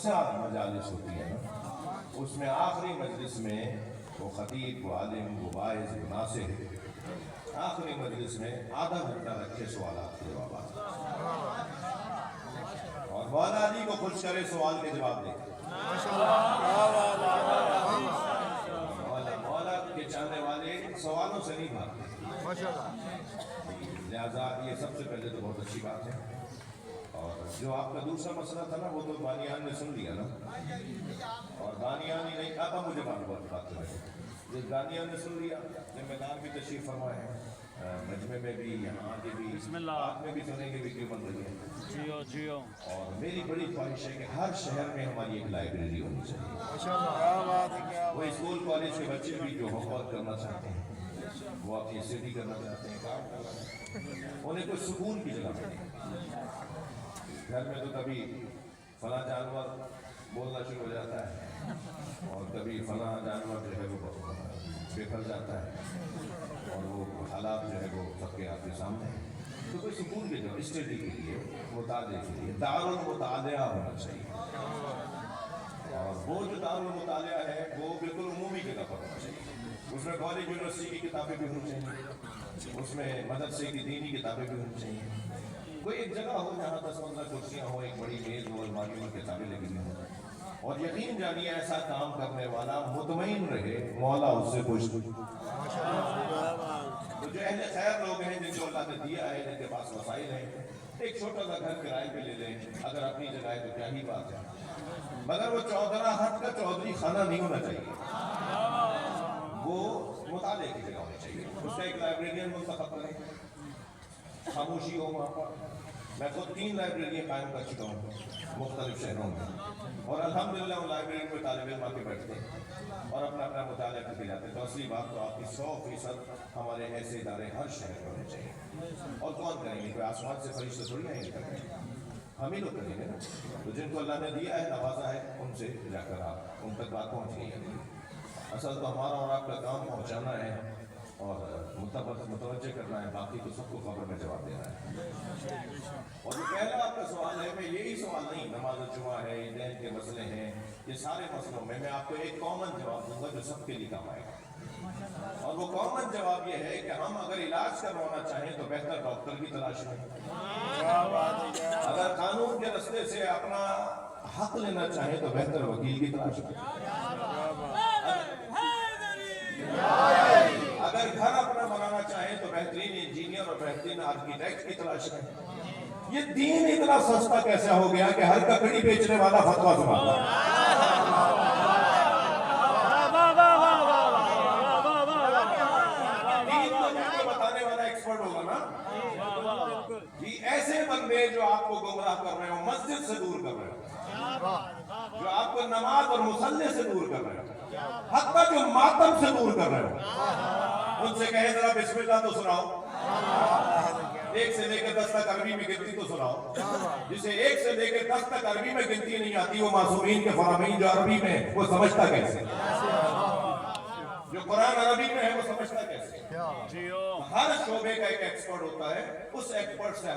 खमसा मजालिस होती है ना, उसमें आखिरी मजलिस में वो खतीब, वो आलिम, वो वाइज, वो नासिह आखिरी मजलिस में आधा घंटा रखे सवालात के जवाब और मौला अली को खुश करे सवाल के जवाब दे। मौला के चाहने वाले सवालों से नहीं भागते। लिहाजा ये सबसे पहले तो बहुत अच्छी बात है। और जो आपका दूसरा मसला था ना, वो तो बानियान ने सुन लिया ना, और बानियान ही नहीं कहा था मुझे बात है, जिस बानियान ने सुन लिया, जिम्मेदार भी तशरीफ फरमा है, मजमे में भी, यहाँ आगे भी, आप में भी सुनेंगे भी क्यों बन रही है। जियो। और मेरी बड़ी ख्वाहिश है कि हर शहर में हमारी एक लाइब्रेरी होनी चाहिए। वो स्कूल कॉलेज के बच्चे भी जो होमवर्क करना चाहते हैं, वो अपनी स्टडी करना चाहते हैं, काम करना चाहते हैं, उन्हें कोई सुकून की जगह मिले। घर में तो कभी फला जानवर बोलना शुरू हो जाता है और कभी फला जानवर जो है वो बिखर जाता है और वो हालात जो है वो सबके आपके सामने है। तो कोई सुकून की जगह स्टडी के लिए, मुताले के लिए दारुल मुतालिया होना चाहिए। और वो जो दारुल मुतालिया है वो बिल्कुल उमूमी जगह पर होना चाहिए। उसमें कॉलेज यूनिवर्सिटी की किताबें भी होनी चाहिए, उसमें मदरसे की दीनी किताबें भी होनी चाहिए। कोई एक जगह हो जहाँ 10-15 कुर्सियाँ हो, एक बड़ी मेज हो, अलमारियों में किताबें लगी हुई हो, और यकीन जानिए ऐसा काम करने वाला मुतमईन रहे, मौला उससे खुश। तो जो अहले खैर लोग हैं, जिनको अल्लाह ने दिया है, जिनके पास वसाइल हैं, एक छोटा सा घर किराए पे ले लें, अगर अपनी जगह है तो क्या ही बात है। मगर वो चौधरा हट का चौधरी खाना नहीं होना चाहिए, वो मुताले की जगह होनी चाहिए। उसका एक लाइब्रेरियन मुंतखब करें, खामोशी हो वहाँ पर। मैं खुद 3 लाइब्रेरियाँ कायम कर चुका हूँ मुख्तलिफ शहरों में, और अल्हम्दुलिल्लाह उन लाइब्रेरी में तालिब इल्म आके बैठते हैं और अपना अपना मुताला करके जाते हैं। तो असली बात तो आपकी 100% हमारे ऐसे इदारे हर शहर में होने चाहिए। और कौन करेंगे? कोई आसमान से फरिश्ते थोड़ी आएंगे करने, हम ही लोग करेंगे ना। तो जिनको अल्लाह ने दिया है, नवाजा है, उनसे जाकर आप उन तक बात पहुँच गई है। असल तो हमारा और आपका काम पहुँचाना है और मुतवज्जे करना है, बाकी तो सबको खबर में जवाब देना है। और जो पहला आपका सवाल है, मैं यही सवाल नहीं, नमाज जुमा है, ईदैन के मसले हैं, ये सारे मसलों में मैं आपको एक कॉमन जवाब दूंगा जो सबके लिए काम आएगा। और वो कॉमन जवाब ये है कि हम अगर इलाज करवाना चाहें तो बेहतर डॉक्टर की तलाश में, अगर कानून के रास्ते से अपना हक लेना चाहें तो बेहतर वकील की तलाश में, अगर घर अपना बनाना चाहें तो बेहतरीन इंजीनियर और बेहतरीन आर्किटेक्ट की तलाश में। ये दीन इतना सस्ता कैसे हो गया कि हर ककड़ी बेचने वाला फतवा सुनाता है। दीन तो बताने वाला एक्सपर्ट होगा ना। ये ऐसे बंदे जो आपको गुमराह कर रहे हो, मस्जिद से दूर कर रहे हो, जो आपको नमाज और मुसल्ले से दूर कर रहे हो, हत्ता जो मातम से दूर कर रहे हो, उनसे कहे जरा बिस्मिल्लाह तो सुनाओ, 1 से लेकर 10 तक अरबी में गिनती तो सुनाओ। जिसे 1 से लेकर 10 तक अरबी में गिनती नहीं आती, वो मासूमीन के फरामीन जो अरबी में, वो समझता कैसे? जो कुरान अरबी में है वो समझता कैसे? हर शोबे का एक एक्सपर्ट होता है, उस एक्सपर्ट से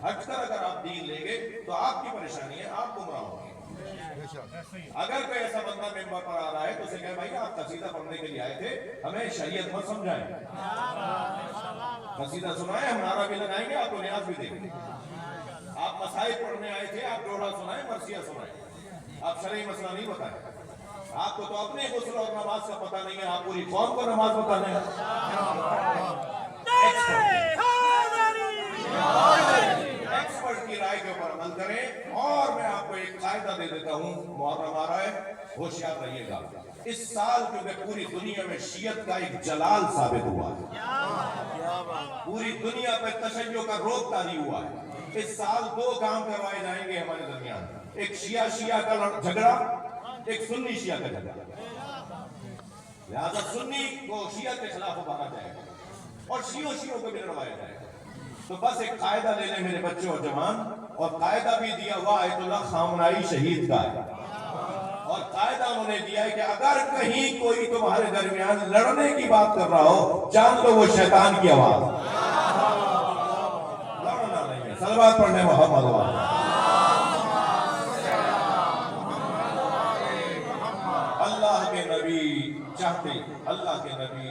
हटकर अगर आप दीन लेंगे तो आपकी परेशानी है, आप गुमराह होंगे। अगर कोई ऐसा बंदा मेंबर पर आ रहा है तो उसे कहे भाई आप कसीदा पढ़ने के लिए आए थे, हमें शरीयत मत समझाएं, कसीदा सुनाए, हम नारा भी लगाएंगे, आपको न्याज भी देंगे। आप मसाइल पढ़ने आए थे, आप डोड़ा सुनाए, मरसिया सुनाए, आप शरई मसला नहीं बताए। आपको तो अपने गुस्ल और नमाज का पता नहीं है, आप पूरी कौम को नमाज बताने हैं। एक्सपर्ट की राय के ऊपर अमल करें। और मैं आपको एक कायदा दे देता हूँ, मुहर्रम आ रहा है, होशियार रहिएगा। इस साल क्योंकि पूरी दुनिया में शियत का एक जलाल साबित हुआ है, पूरी दुनिया पे तशय्यो का रोक तारी हुआ है। इस साल 2 काम करवाए जाएंगे हमारे दरमियान, एक शिया का झगड़ा, एक सुन्नी शिया का झगड़ा। लिहाजा सुन्नी को शिया के खिलाफ उभारा जाएगा और शियों को भी लड़वाया जाएगा। तो बस एक कायदा ले लें मेरे बच्चे और जवान, और कायदा भी दिया हुआ आयतुल्लाह खामनाई शहीद का है, और कायदा उन्होंने दिया है कि अगर कहीं कोई तुम्हारे दरमियान लड़ने की बात कर रहा हो, जान लो वो शैतान की आवाज, लड़ना नहीं है। सलवात पढ़ने मोहम्मद नबी चाहते, अल्लाह के नबी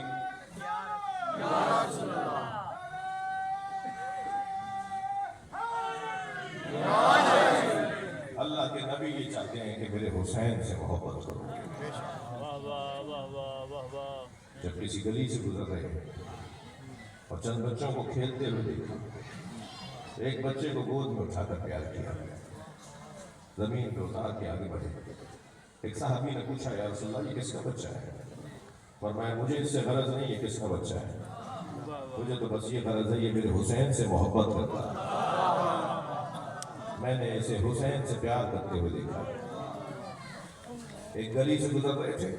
अल्लाह के नबी ये चाहते हैं कि मेरे हुसैन से मोहब्बत करो। जब किसी गली से गुजर रहे हैं और चंद बच्चों को खेलते हुए देखा, एक बच्चे को गोद में उठाकर प्यार किया, जमीन पे उतार के आगे बढ़े। एक साहबी ने पूछा, या रसूलल्लाह ये किसका बच्चा है? फरमाया मुझे इससे गरज नहीं है किसका बच्चा है, मुझे तो बस ये गरज है ये मेरे हुसैन से मोहब्बत करता है, मैंने इसे हुसैन से प्यार करते हुए देखा। एक गली से गुजर रहे थे,